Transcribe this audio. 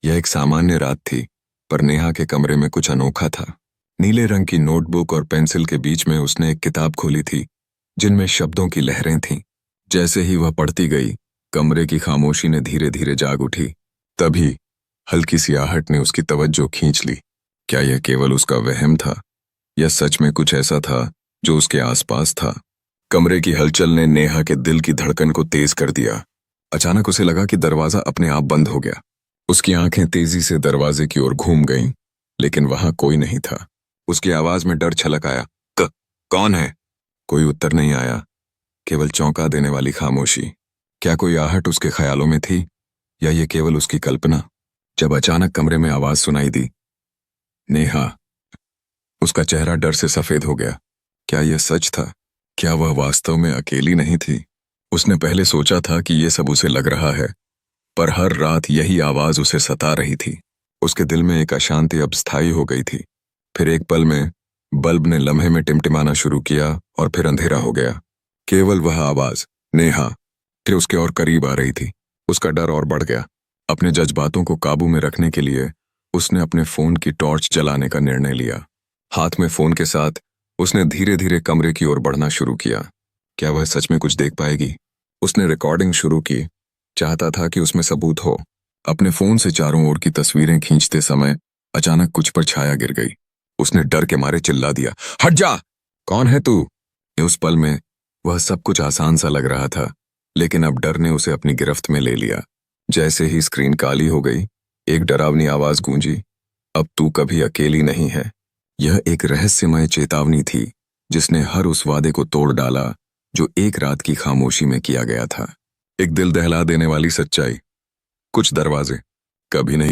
यह एक सामान्य रात थी, पर नेहा के कमरे में कुछ अनोखा था। नीले रंग की नोटबुक और पेंसिल के बीच में उसने एक किताब खोली थी, जिनमें शब्दों की लहरें थीं। जैसे ही वह पढ़ती गई, कमरे की खामोशी ने धीरे धीरे जाग उठी। तभी हल्की सी आहट ने उसकी तवज्जो खींच ली। क्या यह केवल उसका वहम था, या सच में कुछ ऐसा था जो उसके आसपास था? कमरे की हलचल ने नेहा के दिल की धड़कन को तेज कर दिया। अचानक उसे लगा कि दरवाजा अपने आप बंद हो गया। उसकी आंखें तेजी से दरवाजे की ओर घूम गईं, लेकिन वहां कोई नहीं था। उसकी आवाज में डर छलक आया। कौन है? कोई उत्तर नहीं आया, केवल चौंका देने वाली खामोशी। क्या कोई आहट उसके ख्यालों में थी, या ये केवल उसकी कल्पना? जब अचानक कमरे में आवाज सुनाई दी, नेहा, उसका चेहरा डर से सफेद हो गया। क्या यह सच था? क्या वह वास्तव में अकेली नहीं थी? उसने पहले सोचा था कि यह सब उसे लग रहा है, पर हर रात यही आवाज उसे सता रही थी। उसके दिल में एक अशांति अब स्थायी हो गई थी। फिर एक पल में बल्ब ने लम्हे में टिमटिमाना शुरू किया और फिर अंधेरा हो गया। केवल वह आवाज, नेहा, फिर उसके और करीब आ रही थी। उसका डर और बढ़ गया। अपने जज्बातों को काबू में रखने के लिए उसने अपने फोन की टॉर्च जलाने का निर्णय लिया। हाथ में फोन के साथ उसने धीरे धीरे कमरे की ओर बढ़ना शुरू किया। क्या वह सच में कुछ देख पाएगी? उसने रिकॉर्डिंग शुरू की, चाहता था कि उसमें सबूत हो। अपने फोन से चारों ओर की तस्वीरें खींचते समय अचानक कुछ पर छाया गिर गई। उसने डर के मारे चिल्ला दिया, हट जा! कौन है तू? उस पल में वह सब कुछ आसान सा लग रहा था, लेकिन अब डर ने उसे अपनी गिरफ्त में ले लिया। जैसे ही स्क्रीन काली हो गई, एक डरावनी आवाज गूंजी, अब तू कभी अकेली नहीं है। यह एक रहस्यमय चेतावनी थी, जिसने हर उस वादे को तोड़ डाला जो एक रात की खामोशी में किया गया था। एक दिल दहला देने वाली सच्चाई। कुछ दरवाजे कभी नहीं